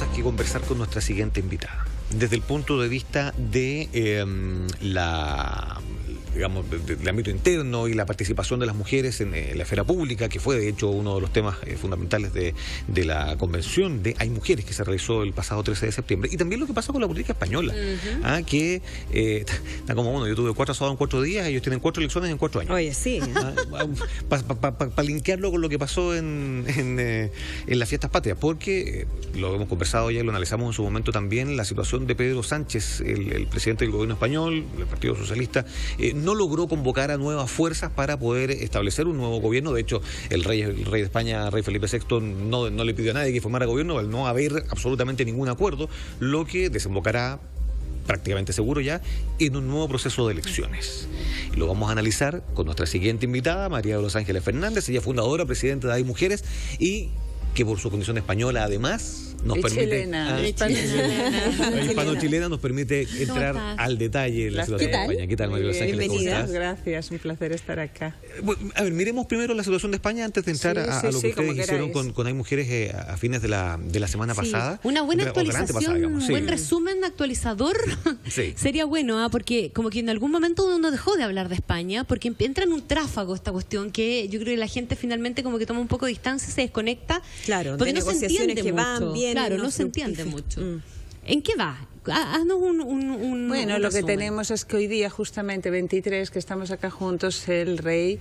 cosas que conversar con nuestra siguiente invitada. Desde el punto de vista de del ámbito interno y la participación de las mujeres en la esfera pública, que fue de hecho uno de los temas fundamentales de la convención de Hay Mujeres que se realizó el pasado 13 de septiembre, y también lo que pasa con la política española, que está como, bueno, yo tuve 4 asados en 4 días, ellos tienen 4 elecciones en 4 años. Oye, sí. Para linkearlo con lo que pasó en las fiestas patrias, porque lo hemos conversado ya y lo analizamos en su momento también, la situación de Pedro Sánchez, el presidente del gobierno español, del Partido Socialista, no logró convocar a nuevas fuerzas para poder establecer un nuevo gobierno. De hecho, el rey de España, rey Felipe VI, no le pidió a nadie que formara gobierno al no haber absolutamente ningún acuerdo, lo que desembocará prácticamente seguro ya en un nuevo proceso de elecciones. Lo vamos a analizar con nuestra siguiente invitada, María de los Ángeles Fernández, ella fundadora, presidenta de Hay Mujeres, y que por su condición española además nos permite hispano-chilena nos permite entrar al detalle en la situación de España. ¿Qué tal, María de los Ángeles? ¿Cómo estás? Gracias, un placer estar acá. A ver, miremos primero la situación de España antes de entrar a lo que ustedes hicieron con Hay Mujeres a fines de la semana pasada. Una buena actualización, un buen resumen actualizador sería bueno, porque como que en algún momento uno dejó de hablar de España, porque entra en un tráfago esta cuestión que yo creo que la gente finalmente como que toma un poco de distancia, se desconecta. Claro, porque de no se entiende que mucho. van bien. Claro, no se entiende mucho. ¿En qué va? Haznos Bueno, lo que tenemos es que hoy día, justamente 23, que estamos acá juntos, el rey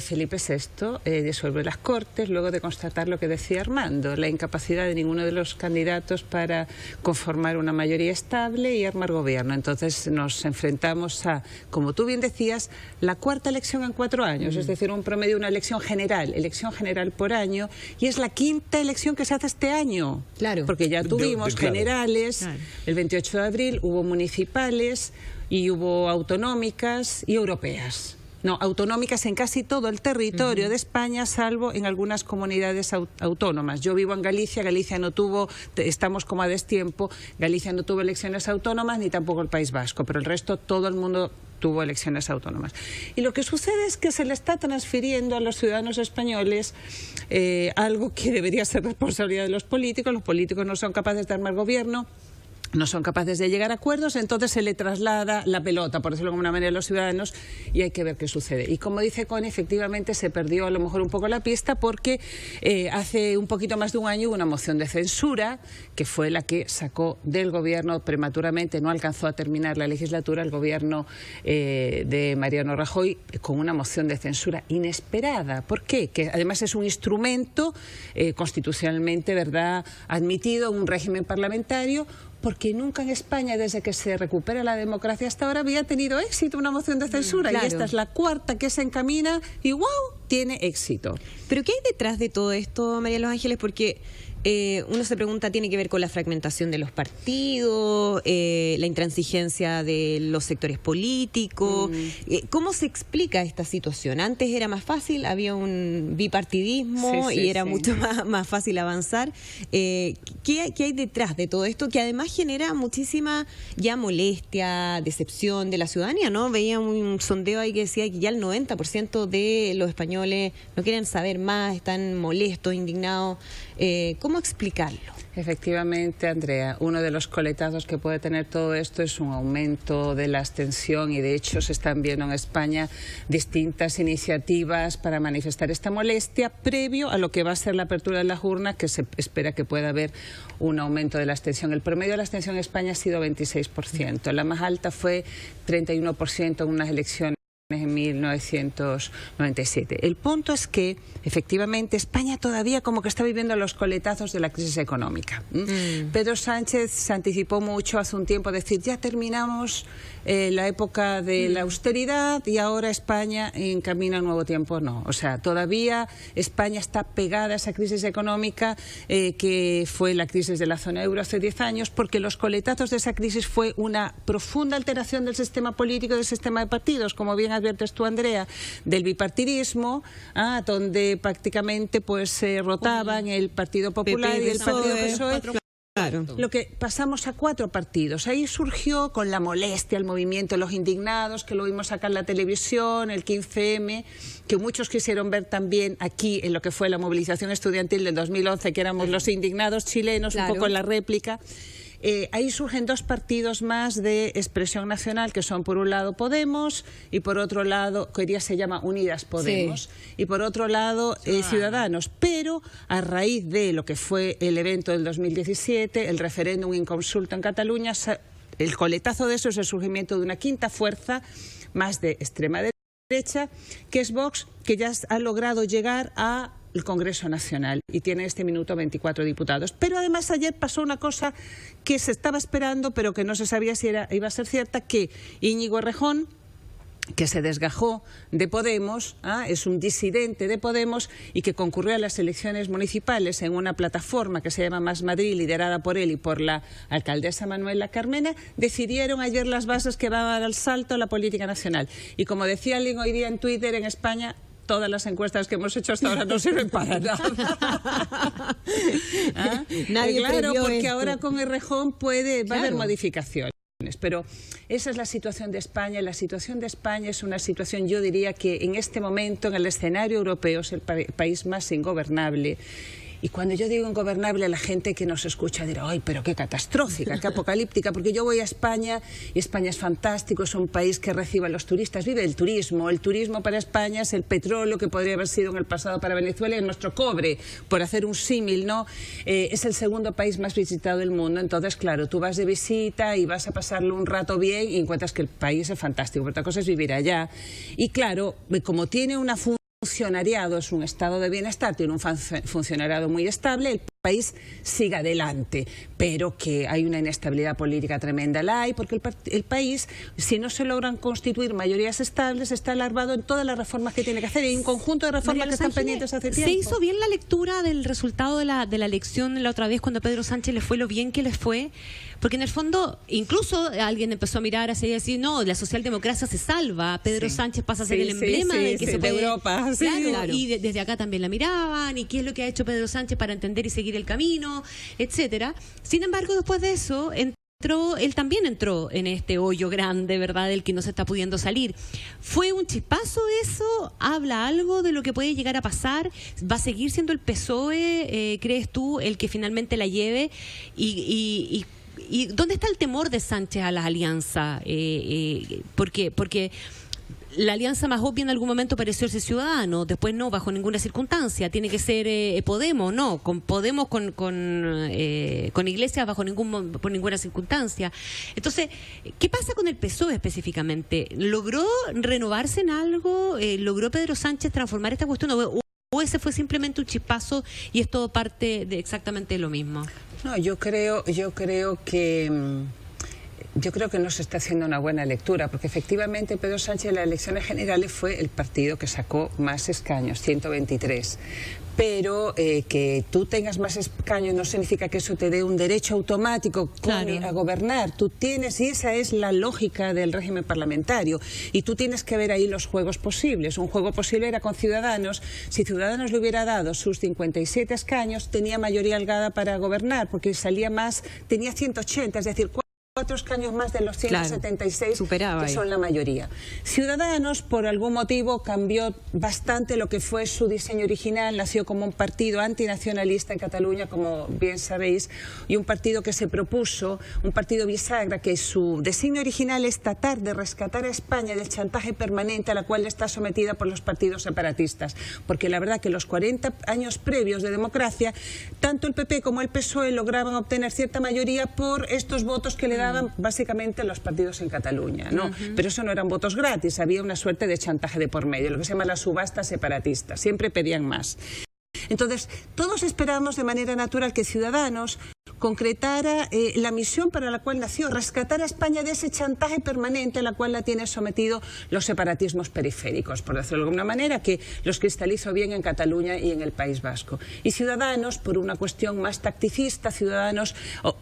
Felipe VI disuelve las Cortes, luego de constatar lo que decía Armando, la incapacidad de ninguno de los candidatos para conformar una mayoría estable y armar gobierno. Entonces nos enfrentamos a, como tú bien decías, la 4ª elección en 4 años, es decir, un promedio de una elección general por año, y es la 5ª elección que se hace este año. Claro. Porque ya tuvimos generales, el 28 de abril hubo municipales y hubo autonómicas y europeas. No, autonómicas en casi todo el territorio de España, salvo en algunas comunidades autónomas. Yo vivo en Galicia, Galicia no tuvo, estamos como a destiempo, Galicia no tuvo elecciones autónomas ni tampoco el País Vasco, pero el resto todo el mundo tuvo elecciones autónomas. Y lo que sucede es que se le está transfiriendo a los ciudadanos españoles algo que debería ser responsabilidad de los políticos no son capaces de armar gobierno, no son capaces de llegar a acuerdos, entonces se le traslada la pelota, por decirlo de alguna manera, a los ciudadanos, y hay que ver qué sucede. Y como dice Connie, efectivamente se perdió a lo mejor un poco la pista, porque hace un poquito más de un año hubo una moción de censura, que fue la que sacó del gobierno prematuramente, no alcanzó a terminar la legislatura, el gobierno de Mariano Rajoy, con una moción de censura inesperada. ¿Por qué? Que además es un instrumento constitucionalmente, ¿verdad?, admitido en un régimen parlamentario, porque nunca en España, desde que se recupera la democracia hasta ahora, había tenido éxito una moción de censura. Claro. Y esta es la 4ª que se encamina y ¡wow!, tiene éxito. ¿Pero qué hay detrás de todo esto, María de los Ángeles? Porque uno se pregunta, ¿tiene que ver con la fragmentación de los partidos, la intransigencia de los sectores políticos? ¿Cómo se explica esta situación? Antes era más fácil, había un bipartidismo y era mucho más fácil avanzar. ¿Qué hay detrás de todo esto? Que además genera muchísima ya molestia, decepción de la ciudadanía, ¿no? Veía un sondeo ahí que decía que ya el 90% de los españoles no quieren saber más, están molestos, indignados. ¿Cómo explicarlo? Efectivamente, Andrea, uno de los coletazos que puede tener todo esto es un aumento de la abstención, y de hecho se están viendo en España distintas iniciativas para manifestar esta molestia previo a lo que va a ser la apertura de las urnas, que se espera que pueda haber un aumento de la abstención. El promedio de la abstención en España ha sido 26%, la más alta fue 31% en unas elecciones en 1997. El punto es que, efectivamente, España todavía como que está viviendo los coletazos de la crisis económica. Pedro Sánchez se anticipó mucho hace un tiempo a decir, ya terminamos la época de la austeridad y ahora España encamina un nuevo tiempo. No, o sea, todavía España está pegada a esa crisis económica que fue la crisis de la zona euro hace 10 años, porque los coletazos de esa crisis fue una profunda alteración del sistema político, del sistema de partidos, como bien adviertes tú, Andrea, del bipartidismo, donde prácticamente pues se rotaban el Partido Popular y el Partido PSOE. Claro. Lo que pasamos a 4 partidos. Ahí surgió con la molestia el movimiento de los indignados, que lo vimos acá en la televisión, el 15M, que muchos quisieron ver también aquí en lo que fue la movilización estudiantil del 2011, que éramos los indignados chilenos, claro, un poco en la réplica. Ahí surgen 2 partidos más de expresión nacional, que son por un lado Podemos y por otro lado, que hoy día se llama Unidas Podemos, sí, y por otro lado Ciudadanos. Pero a raíz de lo que fue el evento del 2017, el referéndum inconsulto en Cataluña, el coletazo de eso es el surgimiento de una 5ª fuerza más de extrema derecha, que es Vox, que ya ha logrado llegar a el Congreso Nacional y tiene este minuto 24 diputados. Pero además ayer pasó una cosa que se estaba esperando pero que no se sabía si iba a ser cierta, que Íñigo Errejón, que se desgajó de Podemos, es un disidente de Podemos y que concurrió a las elecciones municipales en una plataforma que se llama Más Madrid, liderada por él y por la alcaldesa Manuela Carmena, decidieron ayer las bases que van a dar el salto a la política nacional. Y como decía alguien hoy día en Twitter, en España todas las encuestas que hemos hecho hasta ahora no sirven para nada. Nadie claro, porque esto. Ahora con Errejón va a haber modificaciones. Pero esa es la situación de España. La situación de España es una situación, yo diría que en este momento, en el escenario europeo, es el país más ingobernable. Y cuando yo digo ingobernable, la gente que nos escucha dirá, ¡ay, pero qué catastrófica, qué apocalíptica! Porque yo voy a España y España es fantástico, es un país que recibe a los turistas, vive el turismo. El turismo para España es el petróleo que podría haber sido en el pasado para Venezuela y nuestro cobre, por hacer un símil, ¿no? Es el 2º país más visitado del mundo. Entonces, claro, tú vas de visita y vas a pasarlo un rato bien y encuentras que el país es fantástico. Pero otra cosa es vivir allá. Y claro, como tiene una funcionariado, es un estado de bienestar, tiene un funcionariado muy estable, el país sigue adelante, pero que hay una inestabilidad política tremenda, la hay, porque el país, si no se logran constituir mayorías estables, está alarmado en todas las reformas que tiene que hacer, y hay un conjunto de reformas que están pendientes hace tiempo. ¿Se hizo bien la lectura del resultado de la elección la otra vez cuando a Pedro Sánchez le fue lo bien que le fue? Porque en el fondo, incluso alguien empezó a mirar así y decir, no, la socialdemocracia se salva, Pedro Sánchez pasa a ser el emblema de que se puede... de Europa. Claro, y desde acá también la miraban, y qué es lo que ha hecho Pedro Sánchez para entender y seguir el camino, etcétera. Sin embargo, después de eso, él también entró en este hoyo grande, ¿verdad?, del que no se está pudiendo salir. ¿Fue un chispazo eso? ¿Habla algo de lo que puede llegar a pasar? ¿Va a seguir siendo el PSOE, crees tú, el que finalmente la lleve? ¿Y dónde está el temor de Sánchez a las alianzas? Porque la alianza más obvia en algún momento pareció ser Ciudadanos, después no, bajo ninguna circunstancia. Tiene que ser Podemos, no, con Podemos con Iglesias por ninguna circunstancia. Entonces, ¿qué pasa con el PSOE específicamente? ¿Logró renovarse en algo? ¿Logró Pedro Sánchez transformar esta cuestión? ¿O ese fue simplemente un chispazo y es todo parte de exactamente lo mismo? No, yo creo que no se está haciendo una buena lectura, porque efectivamente Pedro Sánchez en las elecciones generales fue el partido que sacó más escaños, 123. Pero que tú tengas más escaños no significa que eso te dé un derecho automático a gobernar. Tú tienes, y esa es la lógica del régimen parlamentario, y tú tienes que ver ahí los juegos posibles. Un juego posible era con Ciudadanos. Si Ciudadanos le hubiera dado sus 57 escaños, tenía mayoría holgada para gobernar, porque tenía 180, es decir, 4 escaños más de los 176 que son la mayoría. Ciudadanos, por algún motivo, cambió bastante lo que fue su diseño original. Nació como un partido antinacionalista en Cataluña, como bien sabéis, y un partido que se propuso, un partido bisagra, que su diseño original es tratar de rescatar a España del chantaje permanente a la cual está sometida por los partidos separatistas. Porque la verdad que los 40 años previos de democracia, tanto el PP como el PSOE lograban obtener cierta mayoría por estos votos que le daban básicamente los partidos en Cataluña, ¿no? Pero eso no eran votos gratis, había una suerte de chantaje de por medio, lo que se llama la subasta separatista, siempre pedían más. Entonces, todos esperábamos de manera natural que Ciudadanos concretara la misión para la cual nació, rescatar a España de ese chantaje permanente a la cual la tienen sometido los separatismos periféricos, por decirlo de alguna manera, que los cristalizó bien en Cataluña y en el País Vasco. Y Ciudadanos, por una cuestión más tacticista, Ciudadanos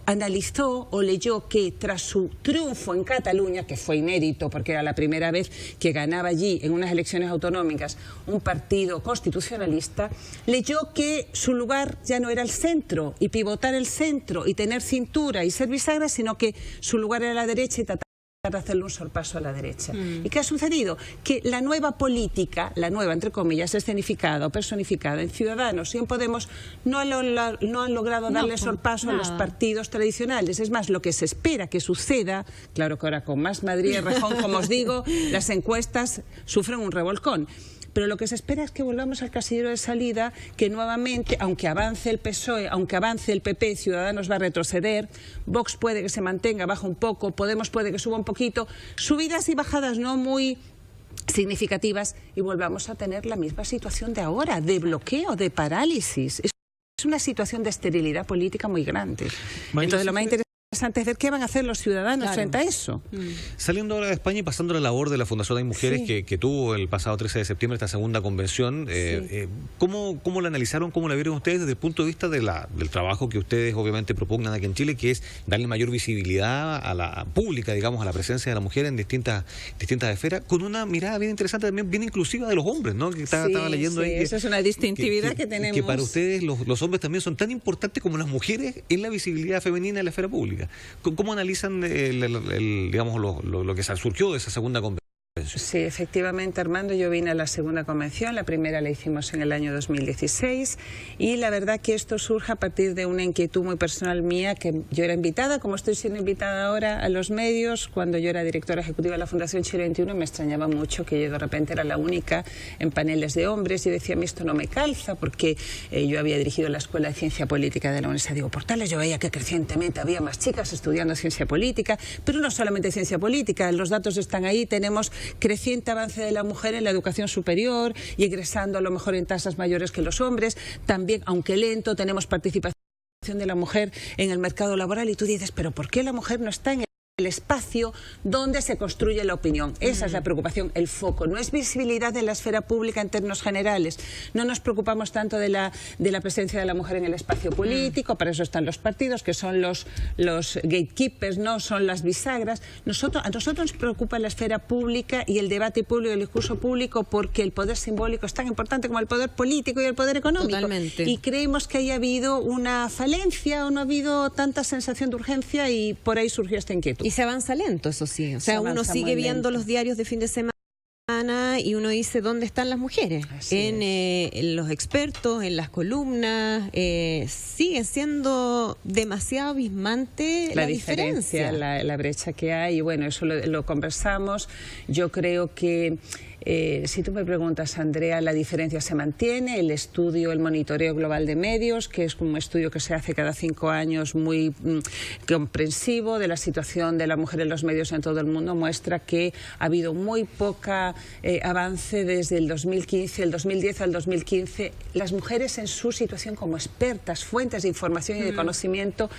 analizó o leyó que tras su triunfo en Cataluña, que fue inédito porque era la primera vez que ganaba allí en unas elecciones autonómicas un partido constitucionalista, leyó que su lugar ya no era el centro, y pivotar el centro centro y tener cintura y ser bisagra, sino que su lugar era la derecha y tratar de hacerle un sorpaso a la derecha. ¿Y qué ha sucedido? Que la nueva política, la nueva, entre comillas, escenificada o personificada en Ciudadanos y en Podemos, no han logrado darle sorpaso a los partidos tradicionales. Es más, lo que se espera que suceda, claro que ahora con Más Madrid y Rejón, como os digo, las encuestas sufren un revolcón. Pero lo que se espera es que volvamos al casillero de salida, que nuevamente, aunque avance el PSOE, aunque avance el PP, Ciudadanos va a retroceder, Vox puede que se mantenga, baja un poco, Podemos puede que suba un poquito, subidas y bajadas no muy significativas, y volvamos a tener la misma situación de ahora, de bloqueo, de parálisis. Es una situación de esterilidad política muy grande. Entonces lo más interesante es ver qué van a hacer los ciudadanos frente a eso. Saliendo ahora de España y pasando a la labor de la Fundación Hay Mujeres, que tuvo el pasado 13 de septiembre esta segunda convención, ¿cómo la analizaron, cómo la vieron ustedes desde el punto de vista del trabajo que ustedes obviamente propugnan aquí en Chile, que es darle mayor visibilidad a la pública, digamos, a la presencia de la mujer en distintas esferas, con una mirada bien interesante también, bien inclusiva de los hombres, ¿no? Que estaba leyendo ahí. Esa es una distintividad que tenemos. Que para ustedes los hombres también son tan importantes como las mujeres en la visibilidad femenina en la esfera pública. ¿Cómo analizan digamos, lo que surgió de esa segunda convención? Sí, efectivamente, Armando, yo vine a la segunda convención, la primera la hicimos en el año 2016 y la verdad que esto surge a partir de una inquietud muy personal mía, que yo era invitada, como estoy siendo invitada ahora a los medios, cuando yo era directora ejecutiva de la Fundación Chile 21 me extrañaba mucho que yo de repente era la única en paneles de hombres y decía, a mí esto no me calza, porque yo había dirigido la Escuela de Ciencia Política de la Universidad Diego Portales, yo veía que crecientemente había más chicas estudiando ciencia política, pero no solamente ciencia política, los datos están ahí, tenemos creciente avance de la mujer en la educación superior y egresando a lo mejor en tasas mayores que los hombres. También, aunque lento, tenemos participación de la mujer en el mercado laboral y tú dices, pero ¿por qué la mujer no está en el espacio donde se construye la opinión? Esa es la preocupación, el foco. No es visibilidad en la esfera pública en términos generales. No nos preocupamos tanto de la presencia de la mujer en el espacio político, para eso están los partidos, que son los gatekeepers, no son las bisagras. A nosotros nos preocupa la esfera pública y el debate público, el discurso público, porque el poder simbólico es tan importante como el poder político y el poder económico. Totalmente. Y creemos que haya habido una falencia o no ha habido tanta sensación de urgencia y por ahí surgió esta inquietud. Y se avanza lento, eso sí. O sea, uno sigue viendo los diarios de fin de semana y uno dice, ¿dónde están las mujeres? En los expertos, en las columnas, sigue siendo demasiado abismante la diferencia. La brecha que hay. Y bueno, eso lo conversamos. Yo creo que si tú me preguntas, Andrea, la diferencia se mantiene. El estudio, el monitoreo global de medios, que es un estudio que se hace cada 5 años muy comprensivo de la situación de la mujer en los medios en todo el mundo, muestra que ha habido muy poca avance desde el 2015, el 2010 al 2015. Las mujeres en su situación como expertas, fuentes de información y de conocimiento,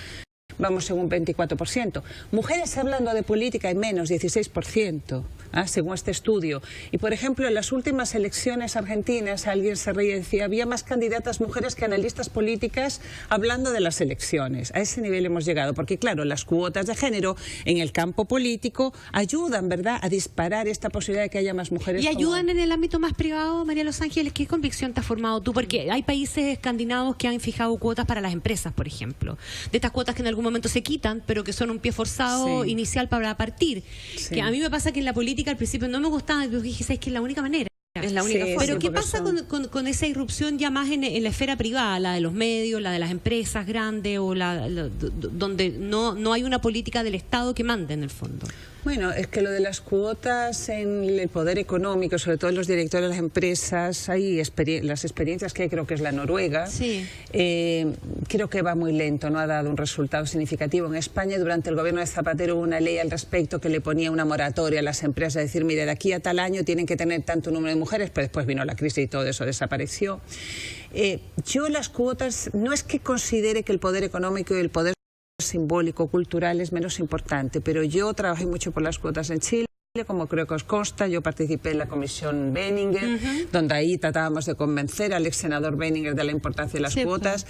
vamos en un 24%. Mujeres hablando de política hay menos, 16%, según este estudio. Y, por ejemplo, en las últimas elecciones argentinas, alguien se reía y decía, había más candidatas mujeres que analistas políticas hablando de las elecciones. A ese nivel hemos llegado, porque, claro, las cuotas de género en el campo político ayudan, ¿verdad?, a disparar esta posibilidad de que haya más mujeres. ¿Y ayudan en el ámbito más privado, María Los Ángeles? ¿Qué convicción te has formado tú? Porque hay países escandinavos que han fijado cuotas para las empresas, por ejemplo. De estas cuotas que en algún momento se quitan, pero que son un pie forzado inicial para partir. Que a mí me pasa que en la política al principio no me gustaba, pero dije, ¿sabes qué? Es la única manera. Es la única forma. Pero ¿qué pasa con esa irrupción ya más en la esfera privada, la de los medios, la de las empresas grandes, o donde no hay una política del Estado que mande en el fondo? Bueno, es que lo de las cuotas en el poder económico, sobre todo en los directores de las empresas, hay las experiencias que hay, creo que es la Noruega, creo que va muy lento, no ha dado un resultado significativo. En España, durante el gobierno de Zapatero, hubo una ley al respecto que le ponía una moratoria a las empresas, es decir, mire, de aquí a tal año tienen que tener tanto número de mujeres, pero después vino la crisis y todo eso desapareció. Yo las cuotas, no es que considere que el poder económico y el poder simbólico, cultural, es menos importante, pero yo trabajé mucho por las cuotas en Chile. Como creo que os consta, yo participé en la comisión Benninger, donde ahí tratábamos de convencer al ex senador Benninger de la importancia de las cuotas.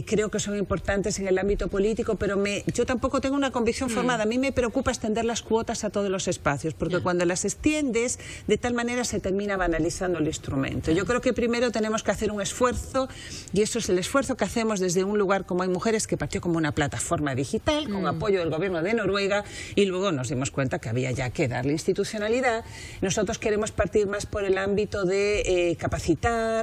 Creo que son importantes en el ámbito político, pero yo tampoco tengo una convicción formada. A mí me preocupa extender las cuotas a todos los espacios, porque cuando las extiendes, de tal manera se termina banalizando el instrumento. Yo creo que primero tenemos que hacer un esfuerzo, y eso es el esfuerzo que hacemos desde un lugar como Hay Mujeres, que partió como una plataforma digital, con apoyo del gobierno de Noruega, y luego nos dimos cuenta que había ya que darle institucionalidad. Nosotros queremos partir más por el ámbito de capacitar,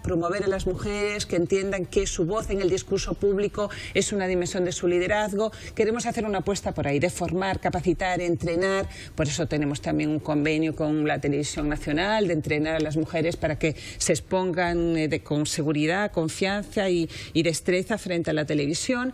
promover a las mujeres, que entiendan que su voz en el discurso público es una dimensión de su liderazgo. Queremos hacer una apuesta por ahí, de formar, capacitar, entrenar. Por eso tenemos también un convenio con la Televisión Nacional, de entrenar a las mujeres para que se expongan con seguridad, confianza y destreza frente a la televisión.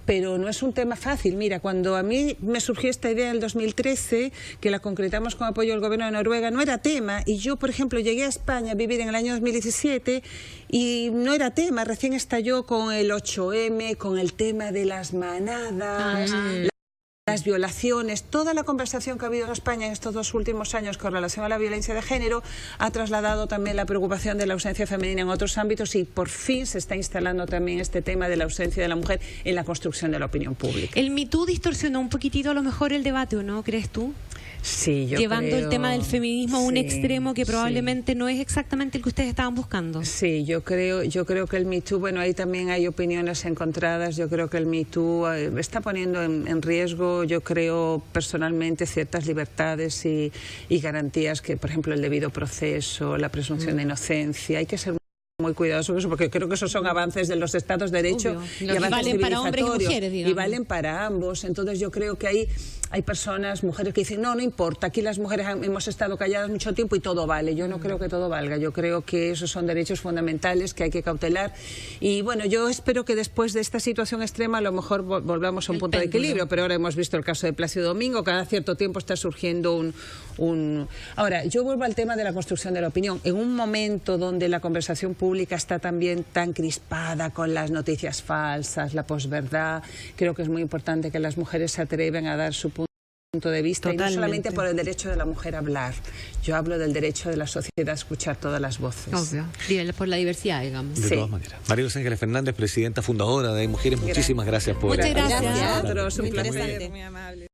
Pero no es un tema fácil. Mira, cuando a mí me surgió esta idea en el 2013, que la concretamos con apoyo del gobierno de Noruega, no era tema. Y yo, por ejemplo, llegué a España a vivir en el año 2017 y no era tema. Recién estalló con el 8M, con el tema de las manadas, las violaciones. Toda la conversación que ha habido en España en estos 2 últimos años con relación a la violencia de género ha trasladado también la preocupación de la ausencia femenina en otros ámbitos, y por fin se está instalando también este tema de la ausencia de la mujer en la construcción de la opinión pública. ¿El Me Too distorsionó un poquitito a lo mejor el debate, o no, crees tú? Sí, yo llevando creo, el tema del feminismo a un extremo que probablemente no es exactamente el que ustedes estaban buscando. Sí, yo creo que el Me Too, bueno, ahí también hay opiniones encontradas. Yo creo que el Me Too está poniendo en riesgo, yo creo personalmente, ciertas libertades y garantías, que, por ejemplo, el debido proceso, la presunción de inocencia. Hay que ser muy cuidadosos con eso, porque creo que esos son avances de los Estados de Derecho y avances valen para hombres y mujeres, digamos. Y valen para ambos. Entonces yo creo que ahí hay personas, mujeres, que dicen, no importa, aquí las mujeres hemos estado calladas mucho tiempo y todo vale. Yo no creo que todo valga. Yo creo que esos son derechos fundamentales que hay que cautelar. Y bueno, yo espero que después de esta situación extrema a lo mejor volvamos a un punto de equilibrio, pero ahora hemos visto el caso de Plácido Domingo, cada cierto tiempo está surgiendo un... Ahora, yo vuelvo al tema de la construcción de la opinión. En un momento donde la conversación pública está también tan crispada con las noticias falsas, la posverdad, creo que es muy importante que las mujeres se atrevan a dar su punto de vista. Totalmente. Y no solamente por el derecho de la mujer a hablar. Yo hablo del derecho de la sociedad a escuchar todas las voces. Obvio. Por la diversidad, digamos. De todas maneras. María Los Ángeles Fernández, presidenta fundadora de Hay Mujeres, muchísimas gracias por... Muchas gracias. Gracias a vosotros, un Muy placer. interesante. Muy amable.